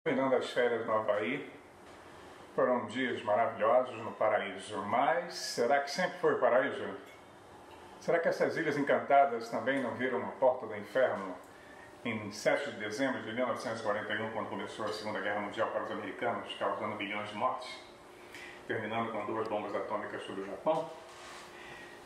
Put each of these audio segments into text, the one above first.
Terminando as férias no Havaí, foram dias maravilhosos no paraíso, mas será que sempre foi o paraíso? Será que essas ilhas encantadas também não viram uma porta do inferno em 7 de dezembro de 1941, quando começou a Segunda Guerra Mundial para os americanos, causando milhões de mortes, terminando com 2 bombas atômicas sobre o Japão?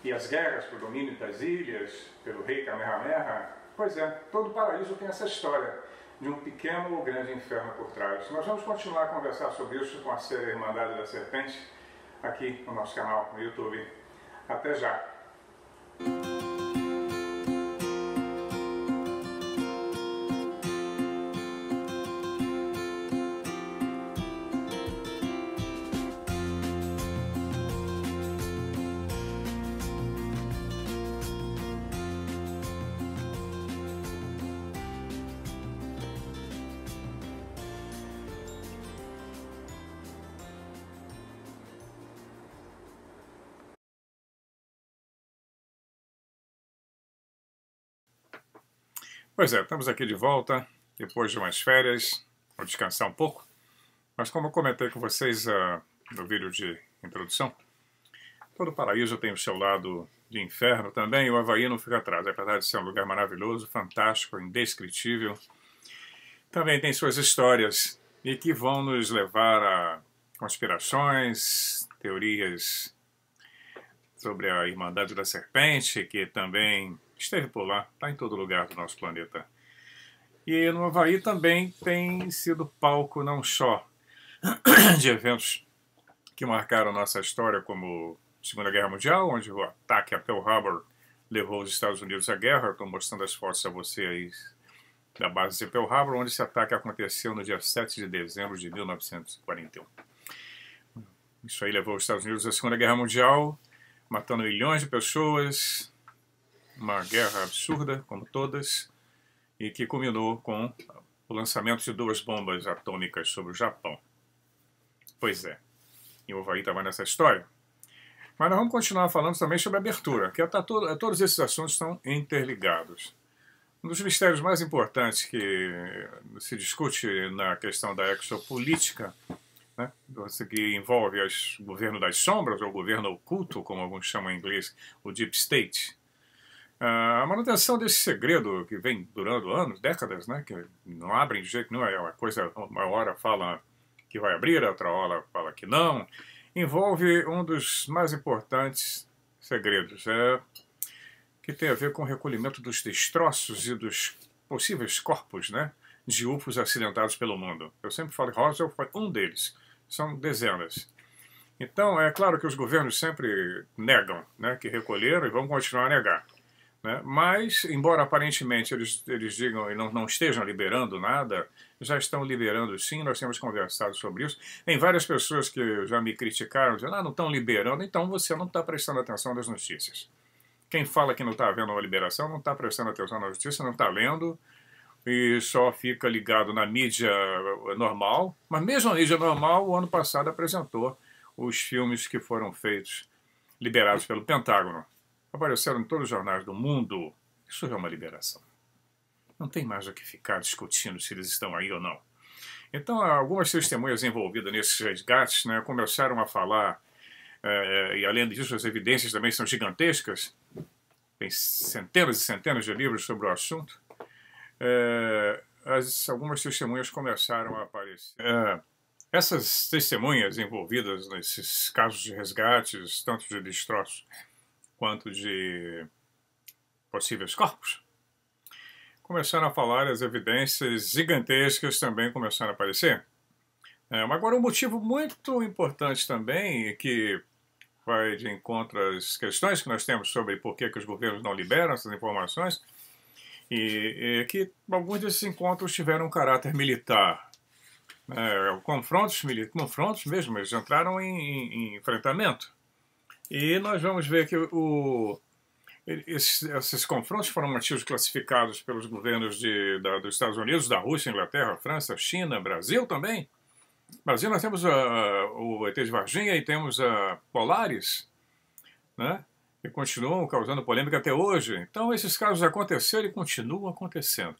E as guerras por domínio das ilhas, pelo rei Kamehameha? Pois é, todo paraíso tem essa história de um pequeno ou grande inferno por trás. Nós vamos continuar a conversar sobre isso com a série Irmandade da Serpente, aqui no nosso canal no YouTube. Até já! Pois é, estamos aqui de volta, depois de umas férias, vou descansar um pouco. Mas como eu comentei com vocês no vídeo de introdução, todo paraíso tem o seu lado de inferno também, e o Havaí não fica atrás. Apesar de ser um lugar maravilhoso, fantástico, indescritível, também tem suas histórias, e que vão nos levar a conspirações, teorias sobre a Irmandade da Serpente, que também esteve por lá, está em todo lugar do nosso planeta. E no Havaí também tem sido palco não só de eventos que marcaram nossa história, como a Segunda Guerra Mundial, onde o ataque a Pearl Harbor levou os Estados Unidos à guerra. Eu estou mostrando as fotos a você aí da base de Pearl Harbor, onde esse ataque aconteceu no dia 7 de dezembro de 1941. Isso aí levou os Estados Unidos à Segunda Guerra Mundial, matando milhões de pessoas, uma guerra absurda, como todas, e que culminou com o lançamento de 2 bombas atômicas sobre o Japão. Pois é, e o Havaí estava nessa história. Mas nós vamos continuar falando também sobre a abertura, que todos esses assuntos estão interligados. Um dos mistérios mais importantes que se discute na questão da exopolítica, né, que envolve o governo das sombras, ou o governo oculto, como alguns chamam em inglês, o Deep State. A manutenção desse segredo que vem durando anos, décadas, né, que não abrem de jeito nenhum, é uma coisa, uma hora fala que vai abrir, outra hora fala que não, envolve um dos mais importantes segredos, que tem a ver com o recolhimento dos destroços e dos possíveis corpos, né, de UFOs acidentados pelo mundo. Eu sempre falo que Roswell foi um deles, são dezenas. Então, é claro que os governos sempre negam, né, que recolheram, e vão continuar a negar. Né? Mas, embora aparentemente eles digam e não estejam liberando nada, já estão liberando sim, nós temos conversado sobre isso. Tem várias pessoas que já me criticaram, dizendo, não estão liberando, então você não está prestando atenção nas notícias. Quem fala que não está havendo uma liberação não está prestando atenção na notícia, não está lendo, e só fica ligado na mídia normal. Mas mesmo a mídia normal, o ano passado apresentou os filmes que foram feitos, liberados pelo Pentágono. Apareceram em todos os jornais do mundo. Isso é uma liberação. Não tem mais o que ficar discutindo se eles estão aí ou não. Então, algumas testemunhas envolvidas nesses resgates, né, começaram a falar, e além disso, as evidências também são gigantescas. Tem centenas e centenas de livros sobre o assunto. Algumas testemunhas começaram a aparecer. Essas testemunhas envolvidas nesses casos de resgates, tanto de destroços quanto de possíveis corpos, começaram a falar, as evidências gigantescas também começaram a aparecer. Mas agora um motivo muito importante também, que vai de encontro às questões que nós temos sobre por que os governos não liberam essas informações, e que alguns desses encontros tiveram um caráter militar. Confrontos mesmo, eles entraram em enfrentamento. E nós vamos ver que esses confrontos foram mantidos classificados pelos governos dos Estados Unidos, da Rússia, Inglaterra, França, China, Brasil também. Brasil nós temos o ET de Varginha e temos a Polaris, né, que continuam causando polêmica até hoje. Então esses casos aconteceram e continuam acontecendo.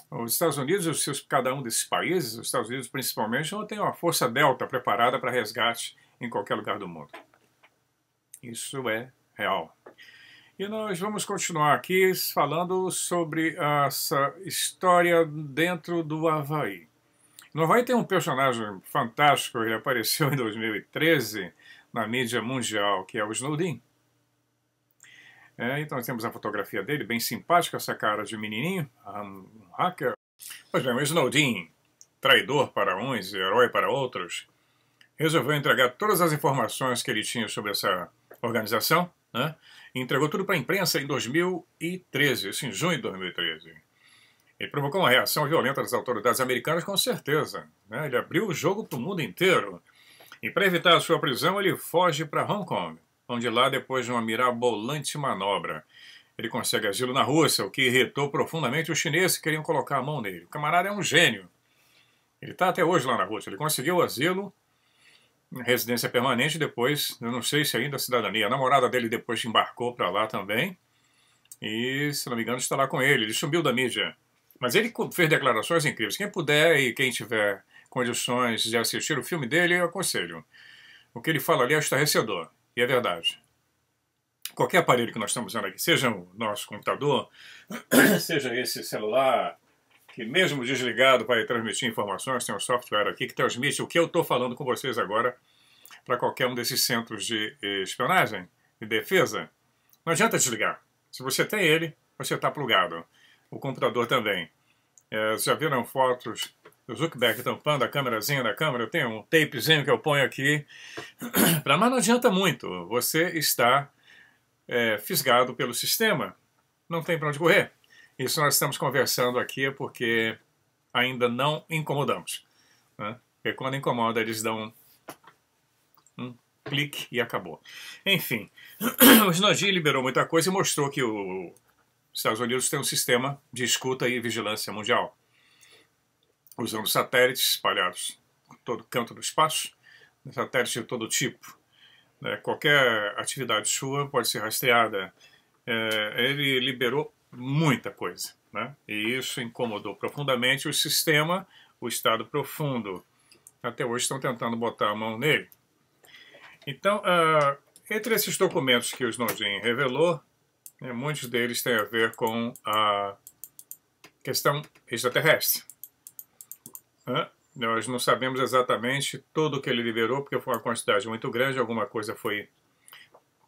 Os Estados Unidos, cada um desses países, os Estados Unidos principalmente, não tem uma força delta preparada para resgate em qualquer lugar do mundo. Isso é real. E nós vamos continuar aqui falando sobre essa história dentro do Havaí. No Havaí tem um personagem fantástico, ele apareceu em 2013 na mídia mundial, que é o Snowden. Então temos a fotografia dele, bem simpática, essa cara de menininho, um hacker. Pois bem, o Snowden, traidor para uns e herói para outros, resolveu entregar todas as informações que ele tinha sobre essa organização, né? E entregou tudo para a imprensa em 2013, isso em junho de 2013. Ele provocou uma reação violenta das autoridades americanas, com certeza, né? Ele abriu o jogo para o mundo inteiro. E para evitar a sua prisão, ele foge para Hong Kong, onde lá, depois de uma mirabolante manobra, ele consegue asilo na Rússia, o que irritou profundamente os chineses que queriam colocar a mão nele. O camarada é um gênio. Ele está até hoje lá na Rússia. Ele conseguiu asilo, residência permanente, depois, eu não sei se ainda a cidadania. A namorada dele depois embarcou para lá também. E, se não me engano, está lá com ele. Ele sumiu da mídia. Mas ele fez declarações incríveis. Quem puder e quem tiver condições de assistir o filme dele, eu aconselho. O que ele fala ali é estarrecedor. E é verdade. Qualquer aparelho que nós estamos usando aqui, seja o nosso computador, seja esse celular, que mesmo desligado para transmitir informações, tem um software aqui que transmite o que eu estou falando com vocês agora para qualquer um desses centros de espionagem e defesa. Não adianta desligar. Se você tem ele, você está plugado. O computador também. Já viram fotos do Zuckerberg tampando a câmerazinha da câmera? Eu tenho um tapezinho que eu ponho aqui. Mas não adianta muito. Você está fisgado pelo sistema. Não tem para onde correr. Isso nós estamos conversando aqui porque ainda não incomodamos. Né? Porque quando incomoda, eles dão um clique e acabou. Enfim, o Snowden liberou muita coisa e mostrou que os Estados Unidos tem um sistema de escuta e vigilância mundial, usando satélites espalhados por todo canto do espaço, satélites de todo tipo. Qualquer atividade sua pode ser rastreada. Ele liberou muita coisa, né? E isso incomodou profundamente o sistema, o Estado profundo. Até hoje estão tentando botar a mão nele. Então, entre esses documentos que o Snowden revelou, muitos deles têm a ver com a questão extraterrestre. Nós não sabemos exatamente tudo o que ele liberou, porque foi uma quantidade muito grande, alguma coisa foi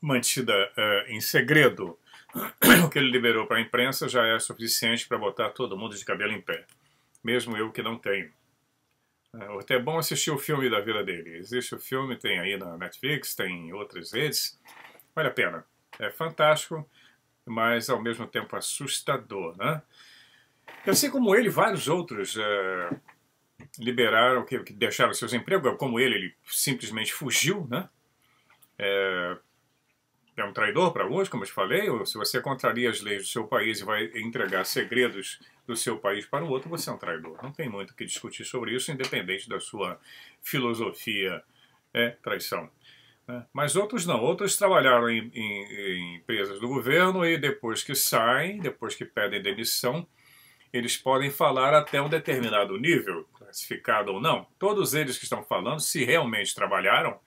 mantida em segredo. O que ele liberou para a imprensa já é suficiente para botar todo mundo de cabelo em pé, mesmo eu que não tenho. Até é bom assistir o filme da vida dele. Existe o filme, tem aí na Netflix, tem em outras redes. Vale a pena. É fantástico, mas ao mesmo tempo assustador, né? E assim como ele, vários outros liberaram, que deixaram seus empregos, como ele simplesmente fugiu, né? É um traidor para alguns, como eu te falei, ou se você contraria as leis do seu país e vai entregar segredos do seu país para o outro, você é um traidor. Não tem muito o que discutir sobre isso, independente da sua filosofia, traição. Mas outros não. Outros trabalharam em empresas do governo e depois que saem, depois que pedem demissão, eles podem falar até um determinado nível, classificado ou não. Todos eles que estão falando, se realmente trabalharam,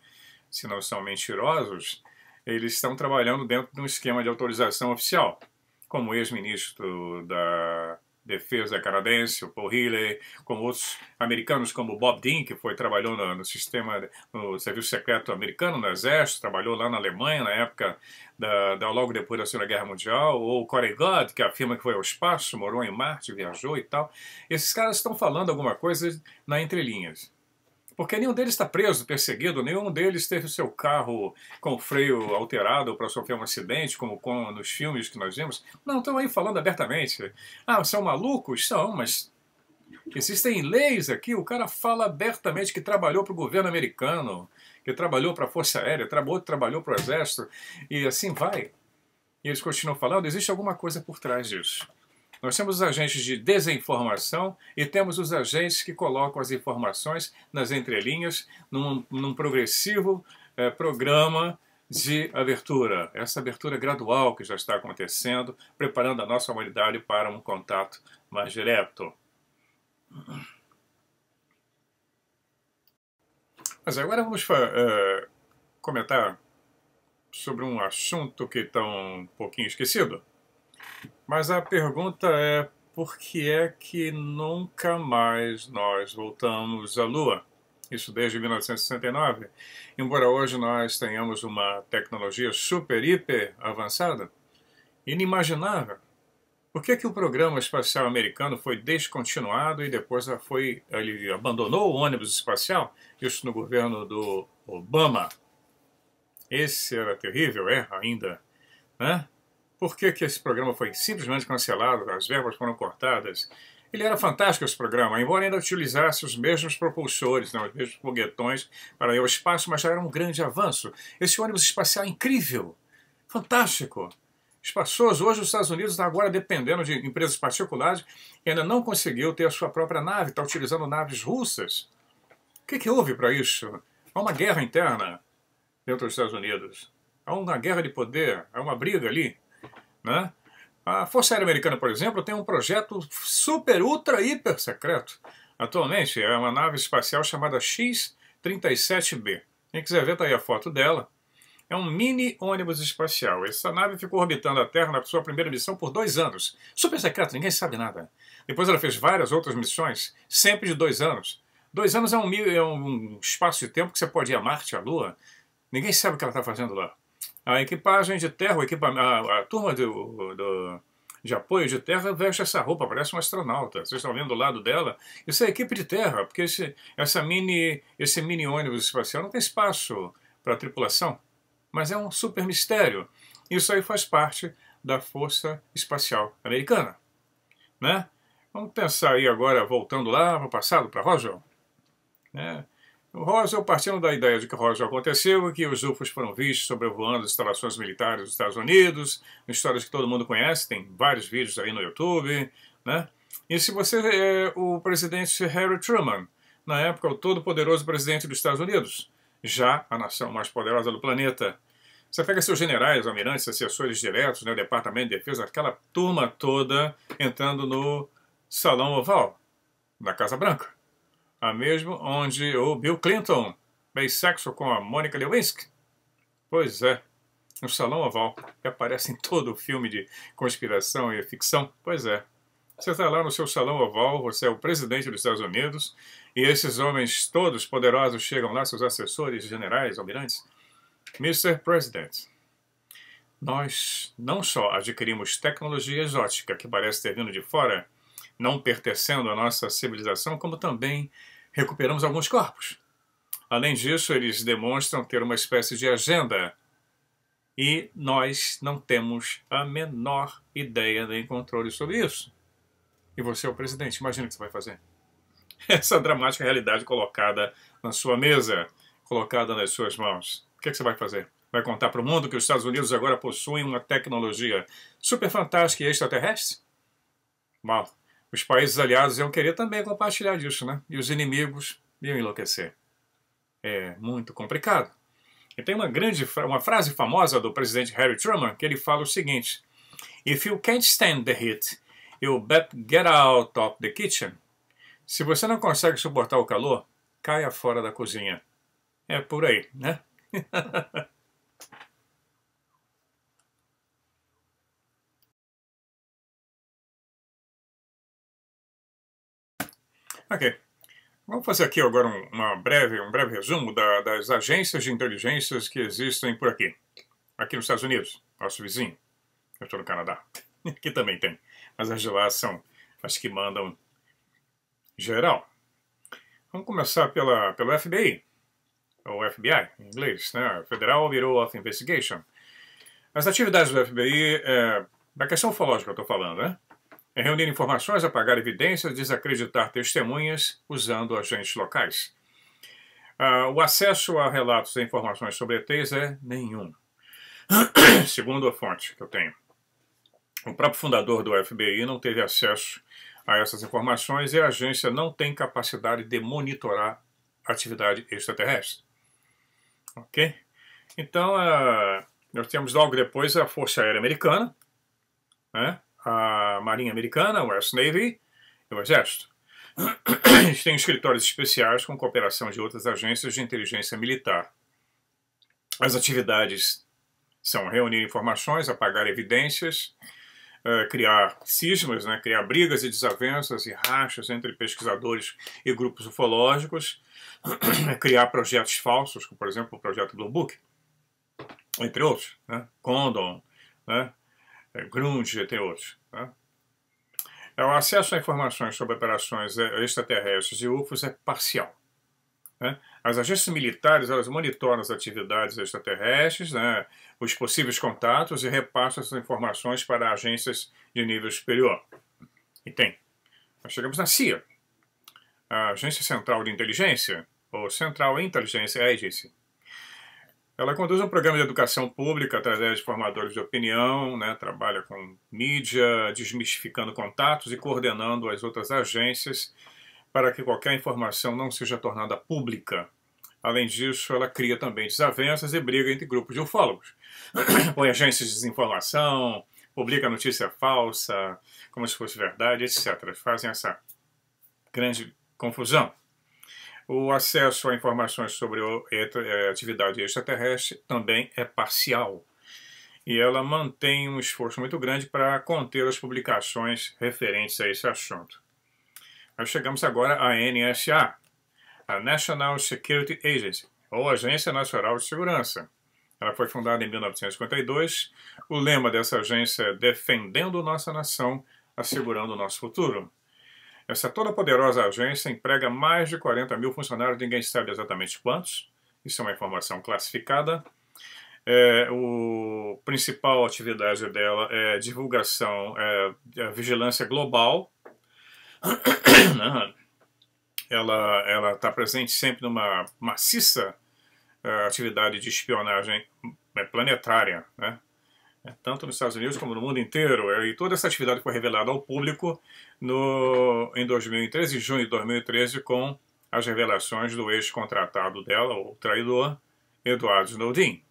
se não são mentirosos, eles estão trabalhando dentro de um esquema de autorização oficial, como o ex-ministro da Defesa canadense, o Paul Healey, como outros americanos, como o Bob Dean, que trabalhou no sistema, no serviço secreto americano, no exército, trabalhou lá na Alemanha, na época, logo depois da Segunda Guerra Mundial, ou o Corey Godd, que afirma que foi ao espaço, morou em Marte, viajou e tal. Esses caras estão falando alguma coisa na entrelinhas. Porque nenhum deles está preso, perseguido, nenhum deles teve o seu carro com o freio alterado para sofrer um acidente, como nos filmes que nós vimos. Não, estão aí falando abertamente. São malucos? São, mas existem leis aqui. O cara fala abertamente que trabalhou para o governo americano, que trabalhou para a Força Aérea, trabalhou para o Exército, e assim vai. E eles continuam falando, existe alguma coisa por trás disso. Nós temos os agentes de desinformação e temos os agentes que colocam as informações nas entrelinhas num progressivo programa de abertura. Essa abertura gradual que já está acontecendo, preparando a nossa humanidade para um contato mais direto. Mas agora vamos comentar sobre um assunto que está um pouquinho esquecido. Mas a pergunta é: por que é que nunca mais nós voltamos à Lua? Isso desde 1969. Embora hoje nós tenhamos uma tecnologia super, hiper avançada, inimaginável. Por que que o programa espacial americano foi descontinuado e depois ele abandonou o ônibus espacial? Isso no governo do Obama. Esse era terrível, é ainda, né? Por que que esse programa foi simplesmente cancelado? As verbas foram cortadas. Ele era fantástico, esse programa, embora ainda utilizasse os mesmos propulsores, né, os mesmos foguetões para ir ao espaço, mas já era um grande avanço. Esse ônibus espacial é incrível, fantástico, espaçoso. Hoje os Estados Unidos está agora dependendo de empresas particulares e ainda não conseguiu ter a sua própria nave, está utilizando naves russas. O que houve para isso? Há uma guerra interna dentro dos Estados Unidos. Há uma guerra de poder, há uma briga ali, né? A Força Aérea Americana, por exemplo, tem um projeto super, ultra, hiper secreto. Atualmente é uma nave espacial chamada X-37B. Quem quiser ver, está aí a foto dela. É um mini ônibus espacial. Essa nave ficou orbitando a Terra na sua primeira missão por 2 anos. Super secreto, ninguém sabe nada. Depois ela fez várias outras missões, sempre de 2 anos. 2 anos é um espaço de tempo que você pode ir a Marte, a Lua. Ninguém sabe o que ela está fazendo lá. A equipagem de terra, a turma de apoio de terra veste essa roupa, parece um astronauta. Vocês estão vendo do lado dela? Isso é a equipe de terra, porque esse mini ônibus espacial não tem espaço para tripulação, mas é um super mistério. Isso aí faz parte da Força Espacial Americana, né? Vamos pensar aí agora, voltando lá para o passado, para Roswell, né? O Roswell, partindo da ideia de que Roswell aconteceu e que os UFOs foram vistos sobrevoando as instalações militares dos Estados Unidos, histórias que todo mundo conhece, tem vários vídeos aí no YouTube, né? E se você é o presidente Harry Truman, na época o todo-poderoso presidente dos Estados Unidos, já a nação mais poderosa do planeta, você pega seus generais, almirantes, assessores diretos, né, o Departamento de Defesa, aquela turma toda entrando no Salão Oval da Casa Branca. A mesmo onde o Bill Clinton fez sexo com a Monica Lewinsky. Pois é, no Salão Oval, que aparece em todo o filme de conspiração e ficção. Pois é, você está lá no seu Salão Oval, você é o presidente dos Estados Unidos, e esses homens todos poderosos chegam lá, seus assessores, generais, almirantes. Mr. President, nós não só adquirimos tecnologia exótica que parece ter vindo de fora, não pertencendo à nossa civilização, como também recuperamos alguns corpos. Além disso, eles demonstram ter uma espécie de agenda e nós não temos a menor ideia nem controle sobre isso. E você é o presidente, imagina o que você vai fazer. Essa dramática realidade colocada na sua mesa, colocada nas suas mãos. O que é que você vai fazer? Vai contar para o mundo que os Estados Unidos agora possuem uma tecnologia super fantástica e extraterrestre? Bom, os países aliados iam querer também compartilhar disso, né? E os inimigos iam enlouquecer. É muito complicado. E tem uma frase famosa do presidente Harry Truman que ele fala o seguinte: If you can't stand the heat, you better get out of the kitchen. Se você não consegue suportar o calor, caia fora da cozinha. É por aí, né? Ok. Vamos fazer aqui agora um breve resumo das agências de inteligências que existem por aqui. Aqui nos Estados Unidos, nosso vizinho. Eu estou no Canadá. Aqui também tem. Mas as de lá são as que mandam geral. Vamos começar pelo FBI. Ou FBI, em inglês, né? Federal Bureau of Investigation. As atividades do FBI, da questão ufológica eu estou falando, né? É reunir informações, apagar evidências, desacreditar testemunhas usando agentes locais. O acesso a relatos e informações sobre ETs é nenhum. Segundo a fonte que eu tenho. O próprio fundador do FBI não teve acesso a essas informações e a agência não tem capacidade de monitorar a atividade extraterrestre. Ok? Então, nós temos logo depois a Força Aérea Americana, né? A Marinha Americana, o US Navy e o Exército. Eles têm escritórios especiais com cooperação de outras agências de inteligência militar. As atividades são reunir informações, apagar evidências, criar cismas, né, criar brigas e desavenças e rachas entre pesquisadores e grupos ufológicos, criar projetos falsos, como por exemplo o projeto Blue Book, entre outros, né, Condon, né, Grunge, entre outros. Né. O acesso a informações sobre operações extraterrestres e UFOs é parcial. Né? As agências militares elas monitoram as atividades extraterrestres, né, os possíveis contatos e repassam essas informações para agências de nível superior. E tem. Nós chegamos na CIA, a Agência Central de Inteligência, ou Central Intelligence Agency. Ela conduz um programa de educação pública através de formadores de opinião, né, trabalha com mídia, desmistificando contatos e coordenando as outras agências para que qualquer informação não seja tornada pública. Além disso, ela cria também desavenças e briga entre grupos de ufólogos. Põe agências de desinformação, publica notícia falsa, como se fosse verdade, etc. Fazem essa grande confusão. O acesso a informações sobre a atividade extraterrestre também é parcial. E ela mantém um esforço muito grande para conter as publicações referentes a esse assunto. Nós chegamos agora à NSA, a National Security Agency, ou Agência Nacional de Segurança. Ela foi fundada em 1952. O lema dessa agência é Defendendo Nossa Nação, Assegurando Nosso Futuro. Essa toda poderosa agência emprega mais de 40 mil funcionários, ninguém sabe exatamente quantos, isso é uma informação classificada. A principal atividade dela é divulgação, a vigilância global. Ela está presente sempre numa maciça atividade de espionagem planetária, né? Tanto nos Estados Unidos como no mundo inteiro. E toda essa atividade foi revelada ao público em 2013, em junho de 2013, com as revelações do ex-contratado dela, o traidor, Edward Snowden.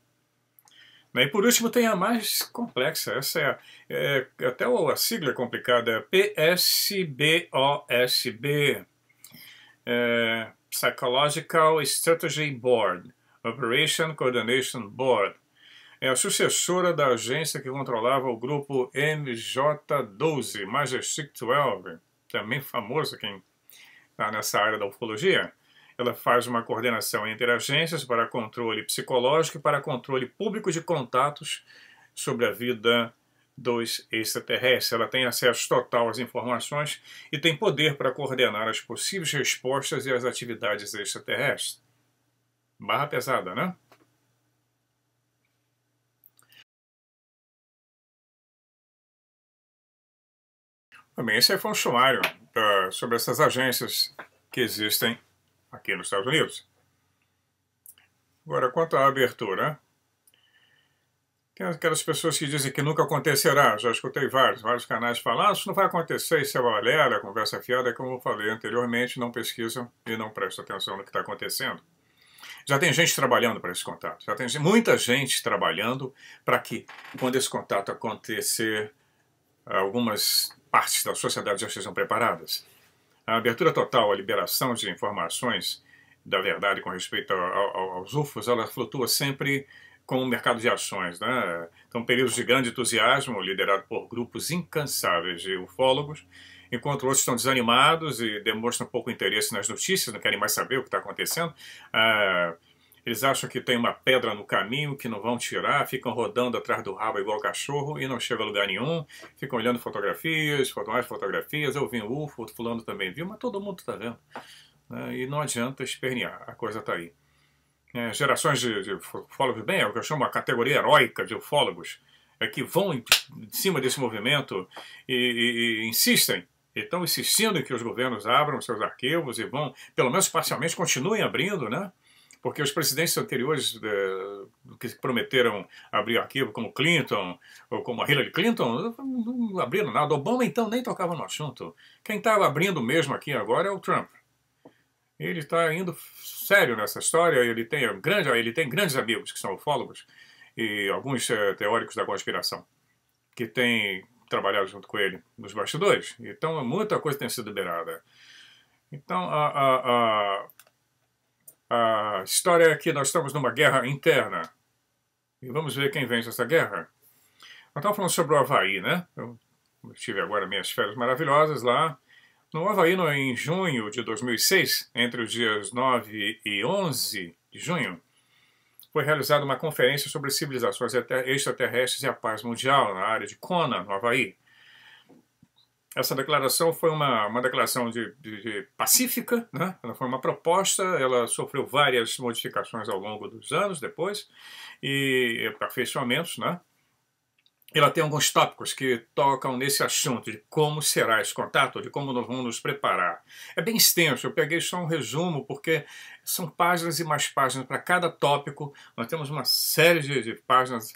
E por último tem a mais complexa, essa até a sigla é complicada, PSBOSB, Psychological Strategy Board, Operation Coordination Board. É a sucessora da agência que controlava o grupo MJ-12, Majestic 12, também famoso quem está nessa área da ufologia. Ela faz uma coordenação entre agências para controle psicológico e para controle público de contatos sobre a vida dos extraterrestres. Ela tem acesso total às informações e tem poder para coordenar as possíveis respostas e as atividades extraterrestres. Barra pesada, né? Também esse foi um sumário sobre essas agências que existem aqui nos Estados Unidos. Agora, quanto à abertura, tem aquelas pessoas que dizem que nunca acontecerá. Já escutei vários canais falando, isso não vai acontecer, isso é balela, conversa fiada, como eu falei anteriormente, não pesquisam e não prestam atenção no que está acontecendo. Já tem gente trabalhando para esse contato, já tem muita gente trabalhando para que, quando esse contato acontecer, algumas partes da sociedade já estejam preparadas. A abertura total à liberação de informações da verdade com respeito aos UFOs, ela flutua sempre com o mercado de ações, né? Então, períodos de grande entusiasmo, liderado por grupos incansáveis de ufólogos, enquanto outros estão desanimados e demonstram pouco interesse nas notícias, não querem mais saber o que está acontecendo. Eles acham que tem uma pedra no caminho que não vão tirar, ficam rodando atrás do rabo igual cachorro e não chegam a lugar nenhum, ficam olhando fotografias, mais fotografias, eu vi um UFO, o fulano também viu, mas todo mundo está vendo. E não adianta espernear, a coisa está aí. Gerações de ufólogos, bem, é o que eu chamo a categoria heróica de ufólogos, que vão em cima desse movimento e insistem. Estão insistindo em que os governos abram seus arquivos e vão, pelo menos parcialmente, continuem abrindo, né? Porque os presidentes anteriores que prometeram abrir arquivo, como Clinton ou como a Hillary Clinton, não abriram nada. Obama, então, nem tocava no assunto. Quem está abrindo mesmo aqui agora é o Trump. Ele está indo sério nessa história, ele tem grandes amigos que são ufólogos e alguns teóricos da conspiração que têm trabalhado junto com ele nos bastidores. Então, muita coisa tem sido liberada. Então, a história é que nós estamos numa guerra interna. E vamos ver quem vence essa guerra. Nós estamos falando sobre o Havaí, né? Eu tive agora minhas férias maravilhosas lá. No Havaí, em junho de 2006, entre os dias 9 e 11 de junho, foi realizada uma conferência sobre civilizações extraterrestres e a paz mundial na área de Kona, no Havaí. Essa declaração foi uma declaração de pacífica, né? Ela foi uma proposta, ela sofreu várias modificações ao longo dos anos depois, e aperfeiçoamentos, né? Ela tem alguns tópicos que tocam nesse assunto de como será esse contato, de como nós vamos nos preparar. É bem extenso, eu peguei só um resumo, porque são páginas e mais páginas para cada tópico. Nós temos uma série de páginas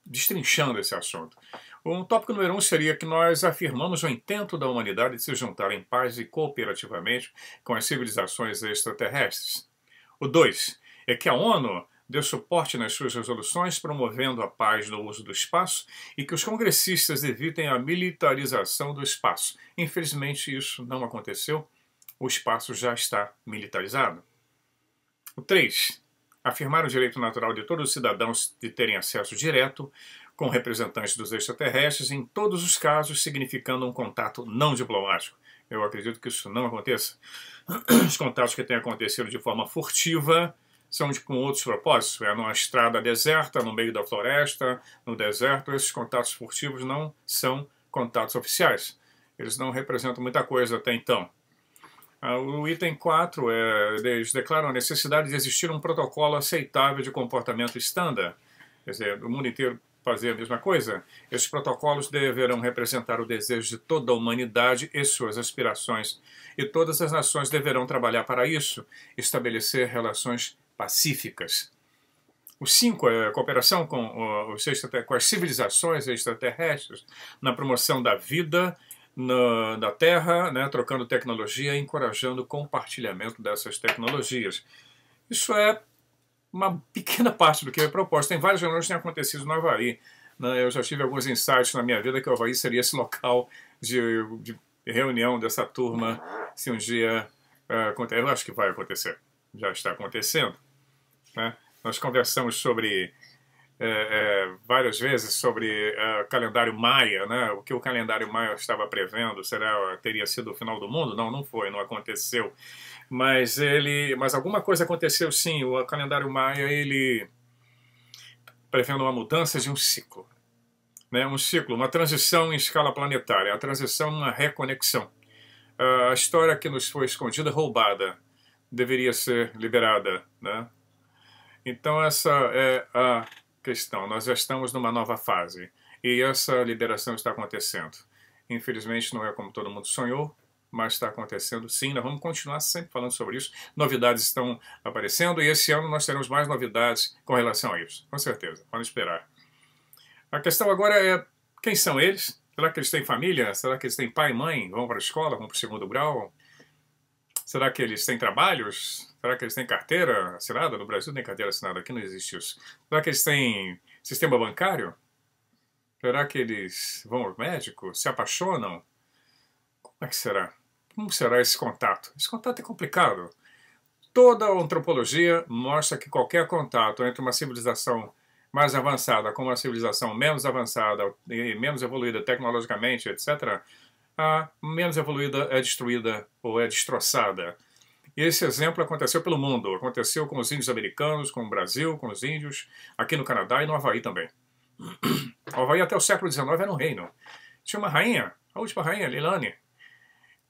destrinchando esse assunto. O tópico número 1 seria que nós afirmamos o intento da humanidade de se juntar em paz e cooperativamente com as civilizações extraterrestres. O 2 é que a ONU dê suporte nas suas resoluções promovendo a paz no uso do espaço e que os congressistas evitem a militarização do espaço. Infelizmente isso não aconteceu, o espaço já está militarizado. O 3. Afirmar o direito natural de todos os cidadãos de terem acesso direto com representantes dos extraterrestres, em todos os casos, significando um contato não diplomático. Eu acredito que isso não aconteça. Os contatos que têm acontecido de forma furtiva são com outros propósitos. É numa estrada deserta, no meio da floresta, no deserto. Esses contatos furtivos não são contatos oficiais. Eles não representam muita coisa até então. O item 4, eles declaram a necessidade de existir um protocolo aceitável de comportamento estándar. Quer dizer, o mundo inteiro fazer a mesma coisa. Esses protocolos deverão representar o desejo de toda a humanidade e suas aspirações. E todas as nações deverão trabalhar para isso, estabelecer relações pacíficas. O 5 é a cooperação com as civilizações extraterrestres na promoção da vida da Terra, né, trocando tecnologia e encorajando o compartilhamento dessas tecnologias. Isso é uma pequena parte do que é proposto. Tem várias reuniões que têm acontecido no Havaí. Né? Eu já tive alguns insights na minha vida que o Havaí seria esse local de reunião dessa turma, se um dia acontecer. Eu acho que vai acontecer. Já está acontecendo. Né? Nós conversamos sobre várias vezes sobre calendário maia, né? O que o calendário maia estava prevendo, teria sido o final do mundo? Não, não foi, não aconteceu. Mas alguma coisa aconteceu sim. O calendário maia ele prevendo uma mudança de um ciclo, né? Um ciclo, uma transição em escala planetária, a transição, uma reconexão. A história que nos foi escondida, roubada, deveria ser liberada, né? Então essa é a questão. Nós já estamos numa nova fase e essa liberação está acontecendo. Infelizmente não é como todo mundo sonhou, mas está acontecendo sim. Nós vamos continuar sempre falando sobre isso. Novidades estão aparecendo e esse ano nós teremos mais novidades com relação a isso. Com certeza, vamos esperar. A questão agora é quem são eles? Será que eles têm família? Será que eles têm pai e mãe? Vão para a escola? Vão para o segundo grau? Será que eles têm trabalhos? Será que eles têm carteira assinada? No Brasil nem carteira assinada, aqui não existe isso. Será que eles têm sistema bancário? Será que eles vão ao médico? Se apaixonam? Como é que será? Como será esse contato? Esse contato é complicado. Toda a antropologia mostra que qualquer contato entre uma civilização mais avançada com uma civilização menos avançada e menos evoluída tecnologicamente, etc., a menos evoluída é destruída ou é destroçada. E esse exemplo aconteceu pelo mundo. Aconteceu com os índios americanos, com o Brasil, com os índios, aqui no Canadá e no Havaí também. O Havaí até o século XIX era um reino. Tinha uma rainha, a última rainha,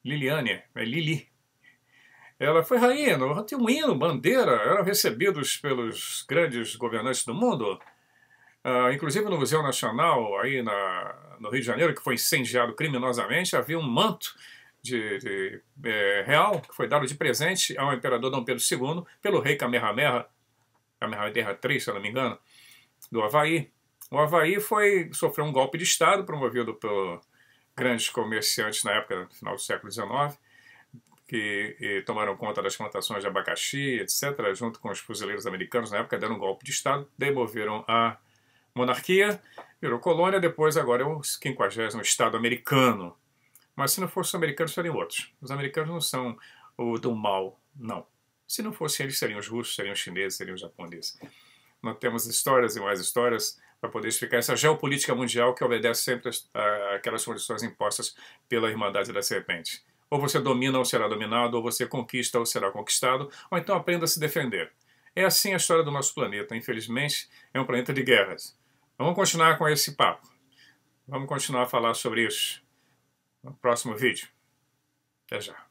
Lili. Ela foi rainha, tinha um hino, bandeira, eram recebidos pelos grandes governantes do mundo. Inclusive no Museu Nacional, aí no Rio de Janeiro, que foi incendiado criminosamente, havia um manto real que foi dado de presente ao imperador Dom Pedro II pelo rei Kamehameha III, se eu não me engano, do Havaí. O Havaí sofreu um golpe de Estado promovido por grandes comerciantes na época, no final do século XIX, que tomaram conta das plantações de abacaxi, etc., junto com os fuzileiros americanos na época, deram um golpe de Estado, demoveram a monarquia, virou colônia, depois agora é o 50º Estado americano. Mas se não fossem os americanos, seriam outros. Os americanos não são o do mal, não. Se não fossem eles, seriam os russos, seriam os chineses, seriam os japoneses. Nós temos histórias e mais histórias para poder explicar essa geopolítica mundial que obedece sempre àquelas condições impostas pela Irmandade da Serpente. Ou você domina ou será dominado, ou você conquista ou será conquistado, ou então aprenda a se defender. É assim a história do nosso planeta. Infelizmente, é um planeta de guerras. Vamos continuar com esse papo. Vamos continuar a falar sobre isso no próximo vídeo. Até já.